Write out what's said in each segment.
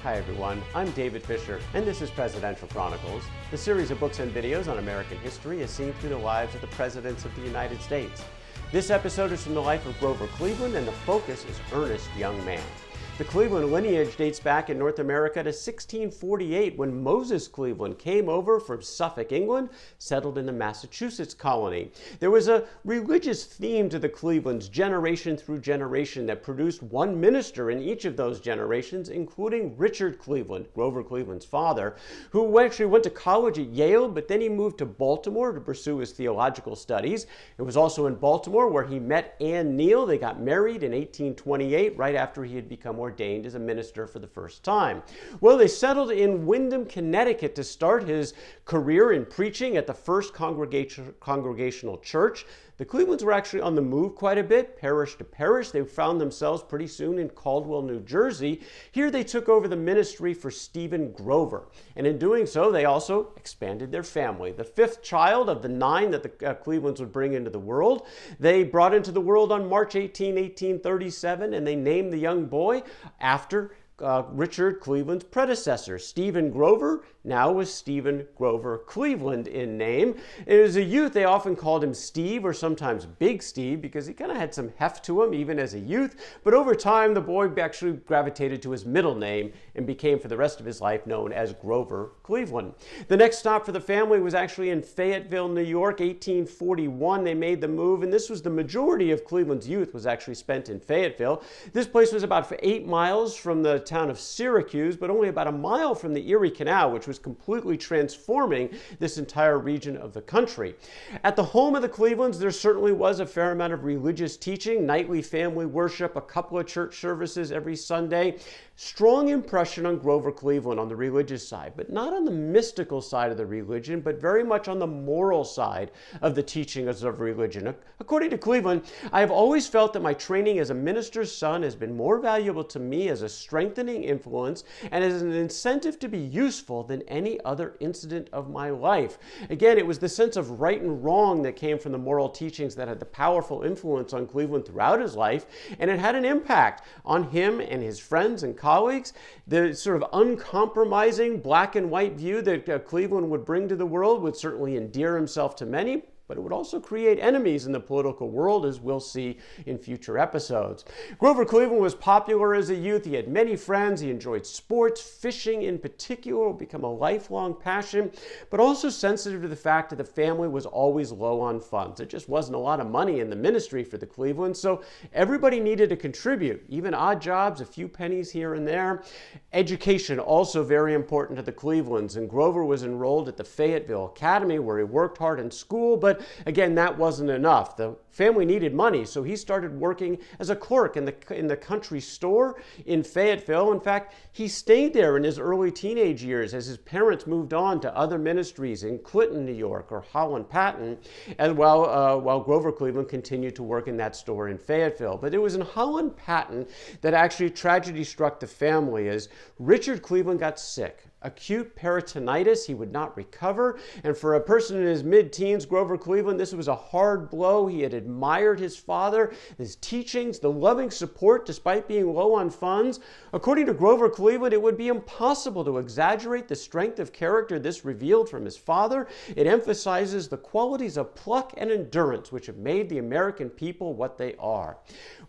Hi everyone, I'm David Fisher, and this is Presidential Chronicles, the series of books and videos on American history as seen through the lives of the presidents of the United States. This episode is from the life of Grover Cleveland, and the focus is Earnest Young Man. The Cleveland lineage dates back in North America to 1648 when Moses Cleveland came over from Suffolk, England, settled in the Massachusetts colony. There was a religious theme to the Clevelands generation through generation that produced one minister in each of those generations, including Richard Cleveland, Grover Cleveland's father, who actually went to college at Yale, but then he moved to Baltimore to pursue his theological studies. It was also in Baltimore where he met Neal. They got married in 1828, right after he had become ordained as a minister for the first time. Well, they settled in Windham, Connecticut to start his career in preaching at the First Congregational Church. The Clevelands were actually on the move quite a bit, parish to parish. They found themselves pretty soon in Caldwell, New Jersey. Here they took over the ministry for Stephen Grover. And in doing so, they also expanded their family. The fifth child of the 9 that the Clevelands would bring into the world. They brought into the world on March 18, 1837, and they named the young boy after Richard Cleveland's predecessor. Stephen Grover now was Stephen Grover Cleveland in name. As a youth, they often called him Steve, or sometimes Big Steve, because he kind of had some heft to him even as a youth. But over time, the boy actually gravitated to his middle name and became for the rest of his life known as Grover Cleveland. The next stop for the family was actually in Fayetteville, New York, 1841. They made the move, and this was the majority of Cleveland's youth was actually spent in Fayetteville. This place was about 8 miles from the town of Syracuse, but only about a mile from the Erie Canal, which was completely transforming this entire region of the country. At the home of the Clevelands, there certainly was a fair amount of religious teaching, nightly family worship, a couple of church services every Sunday. Strong impression on Grover Cleveland on the religious side, but not on the mystical side of the religion, but very much on the moral side of the teachings of religion. According to Cleveland, I have always felt that my training as a minister's son has been more valuable to me as a strengthening influence and as an incentive to be useful than any other incident of my life. Again, it was the sense of right and wrong that came from the moral teachings that had the powerful influence on Cleveland throughout his life, and it had an impact on him and his friends and colleagues. The sort of uncompromising black and white view that Cleveland would bring to the world would certainly endear himself to many, but it would also create enemies in the political world, as we'll see in future episodes. Grover Cleveland was popular as a youth. He had many friends. He enjoyed sports. Fishing in particular would become a lifelong passion, but also sensitive to the fact that the family was always low on funds. There just wasn't a lot of money in the ministry for the Clevelands, so everybody needed to contribute, even odd jobs, a few pennies here and there. Education also very important to the Clevelands, and Grover was enrolled at the Fayetteville Academy, where he worked hard in school, but again, that wasn't enough. The family needed money, so he started working as a clerk in the country store in Fayetteville. In fact, he stayed there in his early teenage years as his parents moved on to other ministries in Clinton, New York, or Holland Patton, and while Grover Cleveland continued to work in that store in Fayetteville. But it was in Holland Patton that actually tragedy struck the family as Richard Cleveland got sick. Acute peritonitis, he would not recover. And for a person in his mid-teens, Grover Cleveland, this was a hard blow. He had admired his father, his teachings, the loving support despite being low on funds. According to Grover Cleveland, it would be impossible to exaggerate the strength of character this revealed from his father. It emphasizes the qualities of pluck and endurance which have made the American people what they are.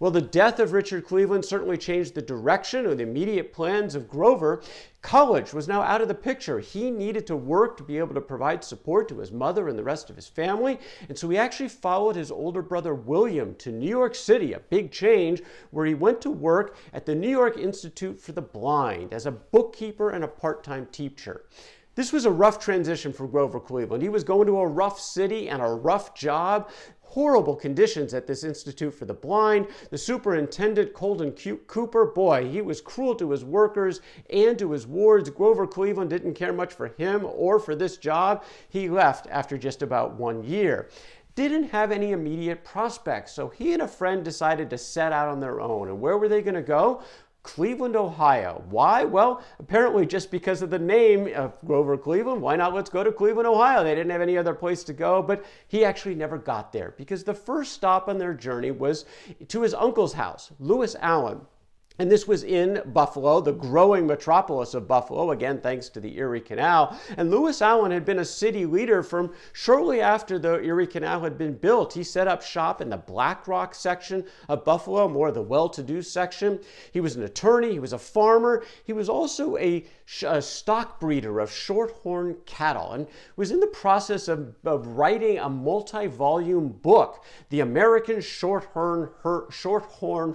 Well, the death of Richard Cleveland certainly changed the direction or the immediate plans of Grover. College was now out of the picture. He needed to work to be able to provide support to his mother and the rest of his family. And so he actually followed his older brother William to New York City, a big change, where he went to work at the New York Institute for the Blind as a bookkeeper and a part-time teacher. This was a rough transition for Grover Cleveland. He was going to a rough city and a rough job. Horrible conditions at this Institute for the Blind. The superintendent, Colden Cooper, boy, he was cruel to his workers and to his wards. Grover Cleveland didn't care much for him or for this job. He left after just about 1 year. Didn't have any immediate prospects, so he and a friend decided to set out on their own. And where were they going to go? Cleveland, Ohio. Why? Well, apparently just because of the name of Grover Cleveland. Why not let's go to Cleveland, Ohio? They didn't have any other place to go, but he actually never got there because the first stop on their journey was to his uncle's house, Lewis Allen. And this was in Buffalo, the growing metropolis of Buffalo, again, thanks to the Erie Canal. And Lewis Allen had been a city leader from shortly after the Erie Canal had been built. He set up shop in the Black Rock section of Buffalo, more the well-to-do section. He was an attorney. He was a farmer. He was also a stock breeder of shorthorn cattle and was in the process of writing a multi-volume book, the American Shorthorn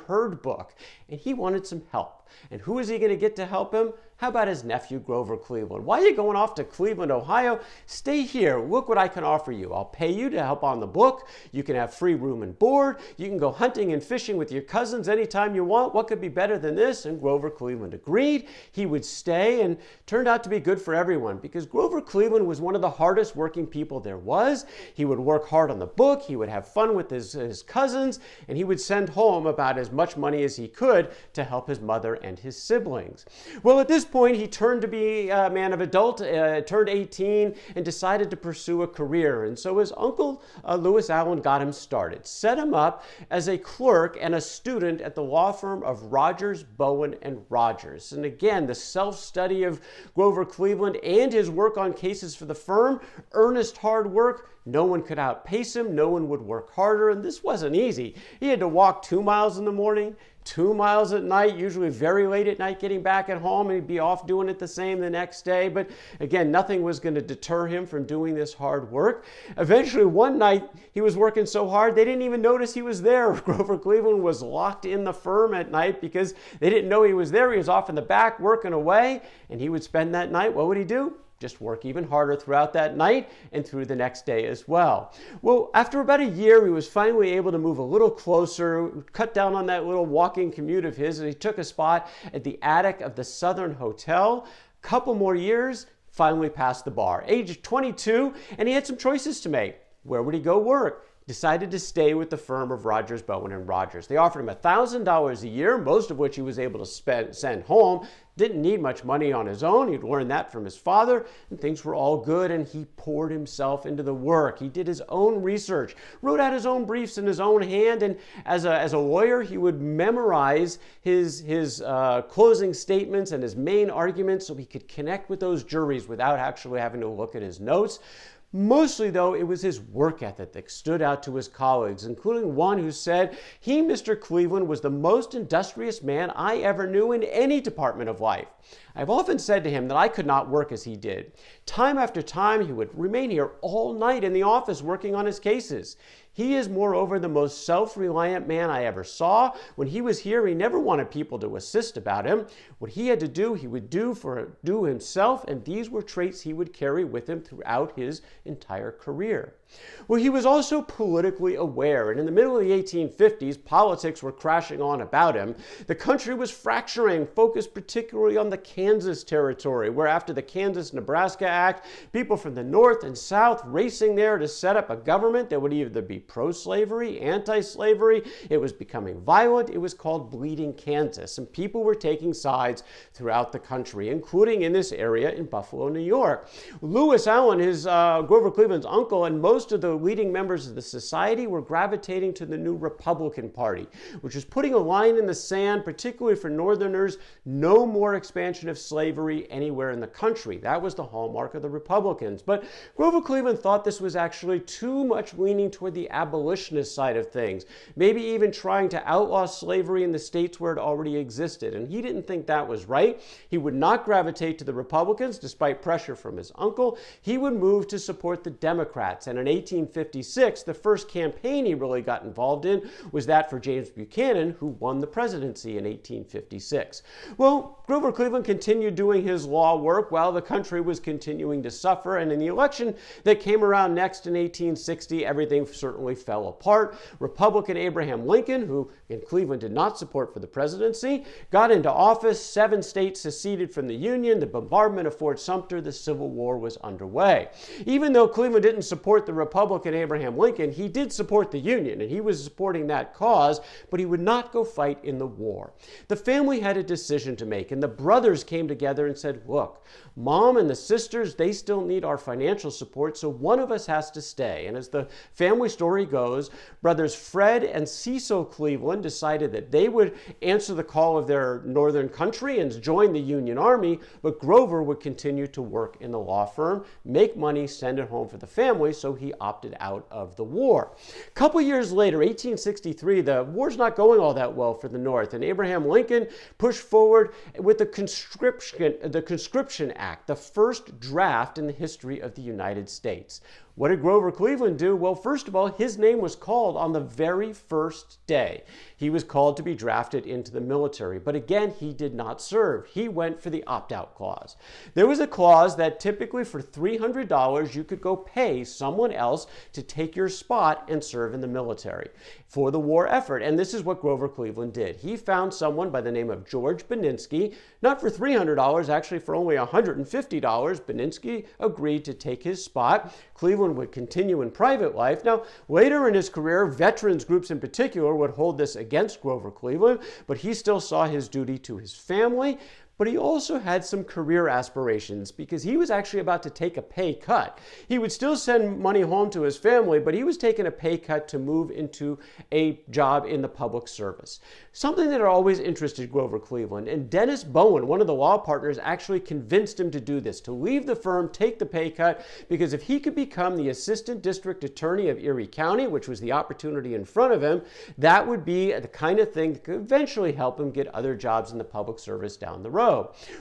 Herd Book. And he wanted some help. And who is he going to get to help him? How about his nephew, Grover Cleveland? Why are you going off to Cleveland, Ohio? Stay here. Look what I can offer you. I'll pay you to help on the book. You can have free room and board. You can go hunting and fishing with your cousins anytime you want. What could be better than this? And Grover Cleveland agreed. He would stay, and turned out to be good for everyone because Grover Cleveland was one of the hardest working people there was. He would work hard on the book. He would have fun with his cousins, and he would send home about as much money as he could to help his mother and his siblings. Well, at this point, he turned to be a man of adult, turned 18, and decided to pursue a career. And so his uncle, Lewis Allen, got him started, set him up as a clerk and a student at the law firm of Rogers, Bowen, and Rogers. And again, the self-study of Grover Cleveland and his work on cases for the firm, earnest hard work. No one could outpace him. No one would work harder. And this wasn't easy. He had to walk 2 miles in the morning, 2 miles at night, usually very late at night getting back at home, and he'd be off doing it the same the next day. But again, nothing was going to deter him from doing this hard work. Eventually, one night, he was working so hard, they didn't even notice he was there. Grover Cleveland was locked in the firm at night because they didn't know he was there. He was off in the back working away, and he would spend that night, what would he do? Just work even harder throughout that night and through the next day as well. Well, after about a year, he was finally able to move a little closer, cut down on that little walking commute of his, and he took a spot at the attic of the Southern Hotel. Couple more years, finally passed the bar. Age 22, and he had some choices to make. Where would he go work? Decided to stay with the firm of Rogers, Bowen, and Rogers. They offered him $1,000 a year, most of which he was able to send home. Didn't need much money on his own. He'd learned that from his father, and things were all good, and he poured himself into the work. He did his own research, wrote out his own briefs in his own hand, and as a lawyer, he would memorize his closing statements and his main arguments so he could connect with those juries without actually having to look at his notes. Mostly, though, it was his work ethic that stood out to his colleagues, including one who said, he, Mr. Cleveland, was the most industrious man I ever knew in any department of life. I've often said to him that I could not work as he did. Time after time, he would remain here all night in the office working on his cases. He is, moreover, the most self-reliant man I ever saw. When he was here, he never wanted people to assist about him. What he had to do, he would do himself, and these were traits he would carry with him throughout his entire career. Well, he was also politically aware, and in the middle of the 1850s, politics were crashing on about him. The country was fracturing, focused particularly on the Kansas territory, where after the Kansas-Nebraska Act, people from the North and South racing there to set up a government that would either be pro-slavery, anti-slavery. It was becoming violent. It was called Bleeding Kansas, and people were taking sides throughout the country, including in this area in Buffalo, New York. Lewis Allen, his Grover Cleveland's uncle, and most of the leading members of the society were gravitating to the new Republican Party, which was putting a line in the sand, particularly for Northerners, no more expansion of slavery anywhere in the country. That was the hallmark of the Republicans. But Grover Cleveland thought this was actually too much leaning toward the abolitionist side of things, maybe even trying to outlaw slavery in the states where it already existed. And he didn't think that was right. He would not gravitate to the Republicans despite pressure from his uncle. He would move to support the Democrats. And in 1856, the first campaign he really got involved in was that for James Buchanan, who won the presidency in 1856. Well, Grover Cleveland continued doing his law work while the country was continuing to suffer, and in the election that came around next in 1860, everything certainly fell apart. Republican Abraham Lincoln, who in Cleveland did not support for the presidency, got into office. 7 states seceded from the Union, the bombardment of Fort Sumter, the Civil War was underway. Even though Cleveland didn't support the Republican Abraham Lincoln, he did support the Union, and he was supporting that cause, but he would not go fight in the war. The family had a decision to make, and the brothers came together and said, look, Mom and the sisters, they still need our financial support, so one of us has to stay. And as the family story story goes, brothers Fred and Cecil Cleveland decided that they would answer the call of their northern country and join the Union Army, but Grover would continue to work in the law firm, make money, send it home for the family, so he opted out of the war. A couple years later, 1863, the war's not going all that well for the North, and Abraham Lincoln pushed forward with the Conscription Act, the first draft in the history of the United States. What did Grover Cleveland do? Well, first of all, his name was called on the very first day. He was called to be drafted into the military, but again, he did not serve. He went for the opt-out clause. There was a clause that typically for $300, you could go pay someone else to take your spot and serve in the military for the war effort. And this is what Grover Cleveland did. He found someone by the name of George Benninsky, not for $300, actually for only $150. Benninsky agreed to take his spot. Cleveland would continue in private life. Now, later in his career, veterans groups in particular would hold this against Grover Cleveland, but he still saw his duty to his family. But he also had some career aspirations because he was actually about to take a pay cut. He would still send money home to his family, but he was taking a pay cut to move into a job in the public service. Something that had always interested Grover Cleveland. And Dennis Bowen, one of the law partners, actually convinced him to do this, to leave the firm, take the pay cut, because if he could become the assistant district attorney of Erie County, which was the opportunity in front of him, that would be the kind of thing that could eventually help him get other jobs in the public service down the road.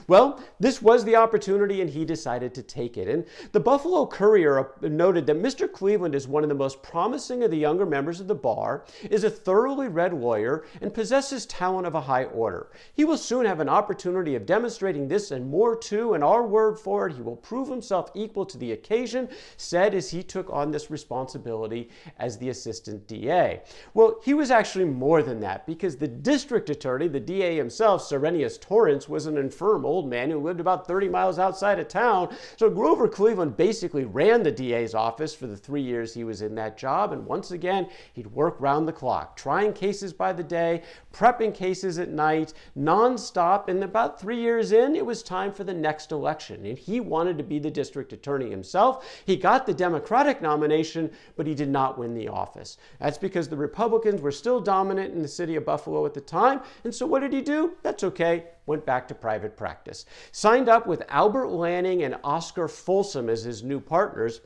Well, this was the opportunity and he decided to take it. And the Buffalo Courier noted that Mr. Cleveland is one of the most promising of the younger members of the bar, is a thoroughly read lawyer, and possesses talent of a high order. He will soon have an opportunity of demonstrating this and more too, and our word for it, he will prove himself equal to the occasion, said as he took on this responsibility as the assistant DA. Well, he was actually more than that, because the district attorney, the DA himself, Serenius Torrance, was an infirm old man who lived about 30 miles outside of town. So Grover Cleveland basically ran the DA's office for the 3 years he was in that job. And once again, he'd work round the clock, trying cases by the day, prepping cases at night, nonstop. And about 3 years in, it was time for the next election. And he wanted to be the district attorney himself. He got the Democratic nomination, but he did not win the office. That's because the Republicans were still dominant in the city of Buffalo at the time. And so what did he do? That's okay. Went back to private practice. Signed up with Albert Lanning and Oscar Folsom as his new partners.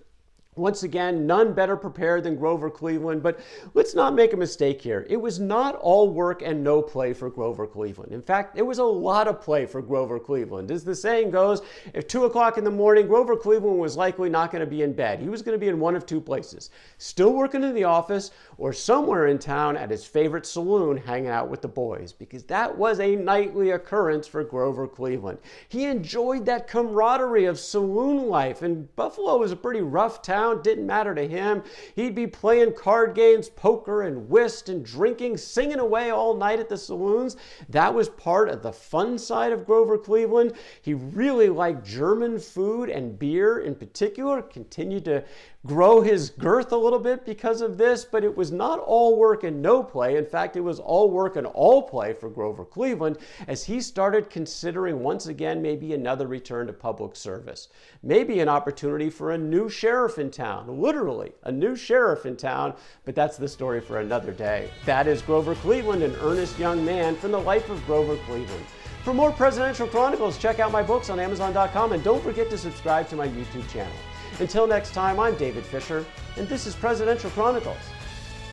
Once again, none better prepared than Grover Cleveland, but let's not make a mistake here. It was not all work and no play for Grover Cleveland. In fact, there was a lot of play for Grover Cleveland. As the saying goes, if 2 o'clock in the morning, Grover Cleveland was likely not going to be in bed. He was going to be in one of two places, still working in the office or somewhere in town at his favorite saloon hanging out with the boys, because that was a nightly occurrence for Grover Cleveland. He enjoyed that camaraderie of saloon life, and Buffalo was a pretty rough town. Didn't matter to him. He'd be playing card games, poker and whist and drinking, singing away all night at the saloons. That was part of the fun side of Grover Cleveland. He really liked German food and beer in particular, continued to grow his girth a little bit because of this, but it was not all work and no play. In fact, it was all work and all play for Grover Cleveland as he started considering once again maybe another return to public service. Maybe an opportunity for a new sheriff in town, literally a new sheriff in town, but that's the story for another day. That is Grover Cleveland, an earnest young man from the life of Grover Cleveland. For more Presidential Chronicles, check out my books on Amazon.com and don't forget to subscribe to my YouTube channel. Until next time, I'm David Fisher, and this is Presidential Chronicles.